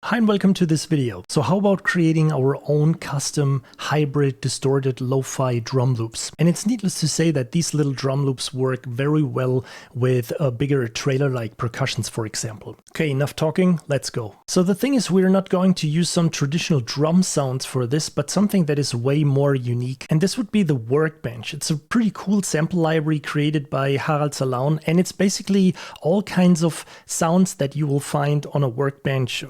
Hi and welcome to this video. So how about creating our own custom hybrid distorted lo-fi drum loops? And it's needless to say that these little drum loops work very well with bigger trailer-like percussions, for example. Okay, enough talking, let's go. So the thing is, we're not going to use some traditional drum sounds for this, but something that is way more unique. And this would be the workbench. It's a pretty cool sample library created by Harald Salaun, and it's basically all kinds of sounds that you will find on a workbench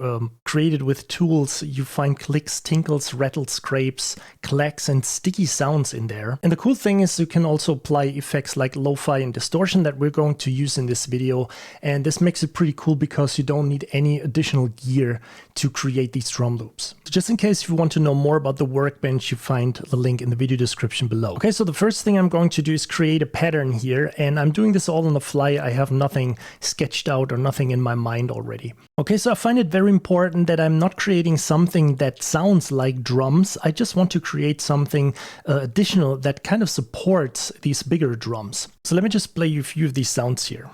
created with tools. You find clicks, tinkles, rattles, scrapes, clacks, and sticky sounds in there. And the cool thing is you can also apply effects like lo-fi and distortion that we're going to use in this video. And this makes it pretty cool because you don't need any additional gear to create these drum loops. So just in case you want to know more about the workbench, you find the link in the video description below. Okay, so the first thing I'm going to do is create a pattern here, and I'm doing this all on the fly. I have nothing sketched out or nothing in my mind already. Okay, so I find it very important that I'm not creating something that sounds like drums. I just want to create something additional that kind of supports these bigger drums. So let me just play you a few of these sounds here.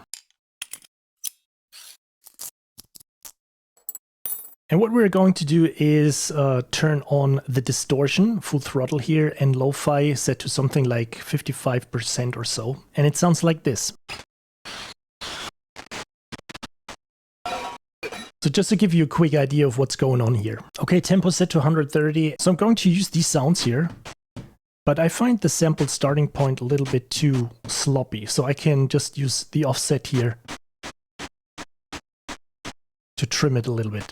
And what we're going to do is turn on the distortion, full throttle here, and lo-fi set to something like 55% or so. And it sounds like this. So just to give you a quick idea of what's going on here. Okay, tempo set to 130. So I'm going to use these sounds here, but I find the sample starting point a little bit too sloppy. So I can just use the offset here to trim it a little bit.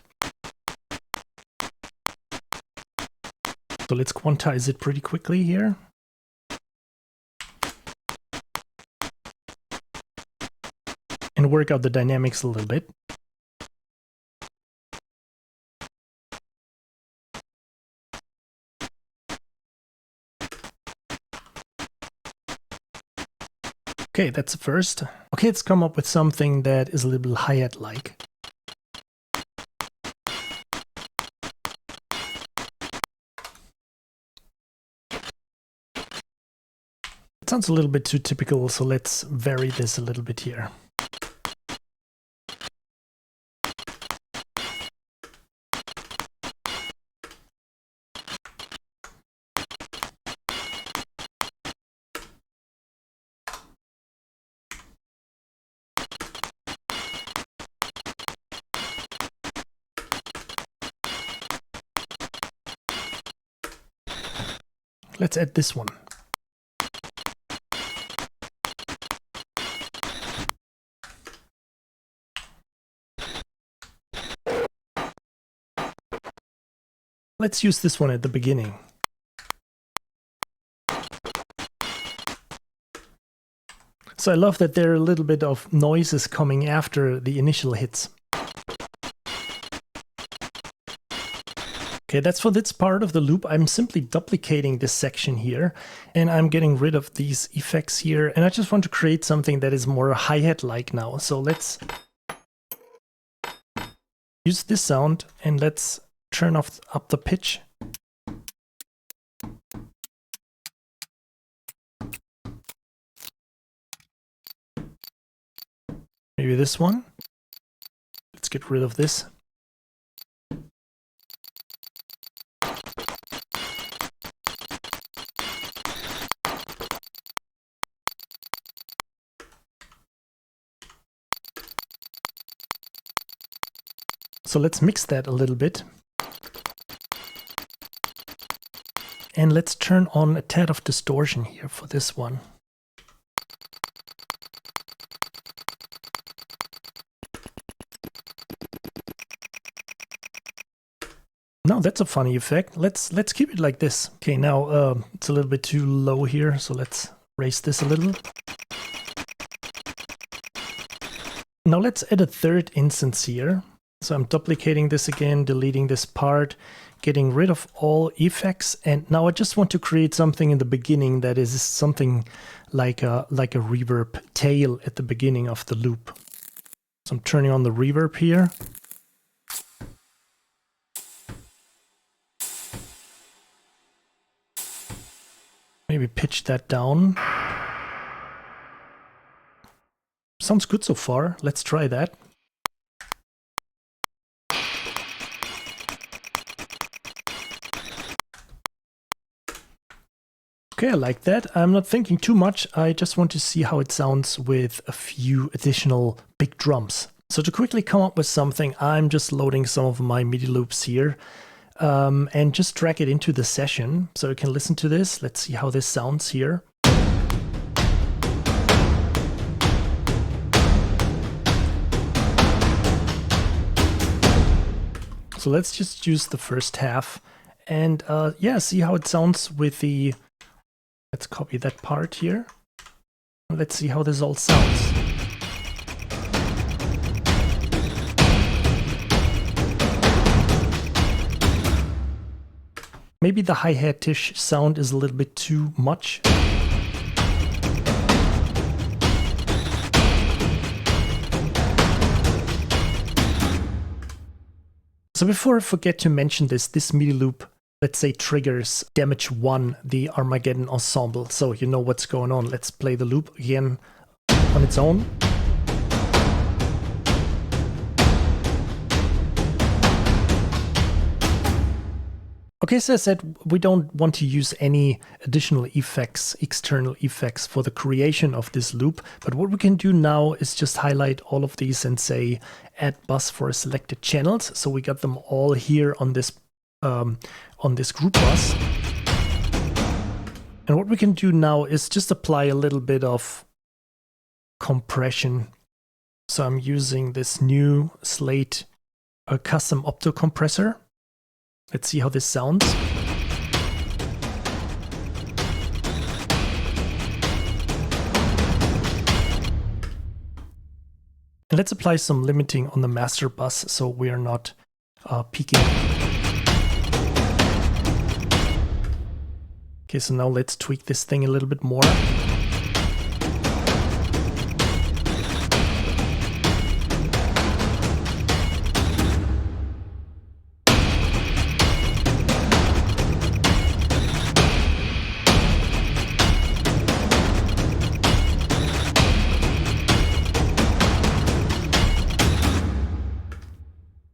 So let's quantize it pretty quickly here. And work out the dynamics a little bit. Okay, that's the first. Okay, let's come up with something that is a little hi-hat-like. It sounds a little bit too typical, so let's vary this a little bit here. Let's add this one. Let's use this one at the beginning. So I love that there are a little bit of noises coming after the initial hits. Okay, that's for this part of the loop. I'm simply duplicating this section here, and I'm getting rid of these effects here. And I just want to create something that is more hi-hat-like now. So let's use this sound and let's turn up the pitch. Maybe this one. Let's get rid of this. So let's mix that a little bit. And let's turn on a tad of distortion here for this one. Now that's a funny effect. Let's keep it like this. Okay, now it's a little bit too low here, so let's raise this a little. Now let's add a third instance here. So I'm duplicating this again, deleting this part, getting rid of all effects, and now I just want to create something in the beginning that is something like a reverb tail at the beginning of the loop. So I'm turning on the reverb here. Maybe pitch that down. Sounds good so far. Let's try that. Okay, I like that. I'm not thinking too much. I just want to see how it sounds with a few additional big drums. So to quickly come up with something, I'm just loading some of my MIDI loops here and just drag it into the session so you can listen to this. Let's see how this sounds here. So let's just use the first half and yeah, see how it sounds with the... Let's copy that part here. Let's see how this all sounds. Maybe the hi-hat-ish sound is a little bit too much. So before I forget to mention this MIDI loop, let's say, triggers damage 1, the Armageddon ensemble. So you know what's going on. Let's play the loop again on its own. Okay, so I said we don't want to use any additional effects, external effects for the creation of this loop. But what we can do now is just highlight all of these and say add bus for selected channels. So we got them all here on this group bus. And what we can do now is just apply a little bit of compression. So I'm using this new Slate custom opto compressor. Let's see how this sounds. And let's apply some limiting on the master bus so we are not peaking. Okay, so now let's tweak this thing a little bit more.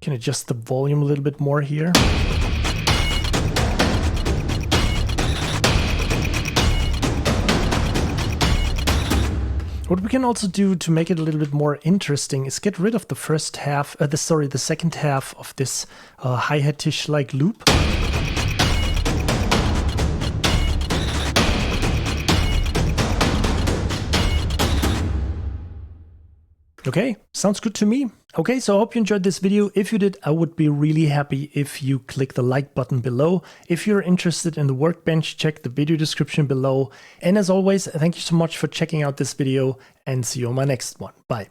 Can adjust the volume a little bit more here. What we can also do to make it a little bit more interesting is get rid of the first half, the second half of this hi-hat-ish like loop. Okay, sounds good to me. Okay, so I hope you enjoyed this video. If you did, I would be really happy if you click the like button below. If you're interested in the workbench, check the video description below. And as always, thank you so much for checking out this video and see you on my next one. Bye.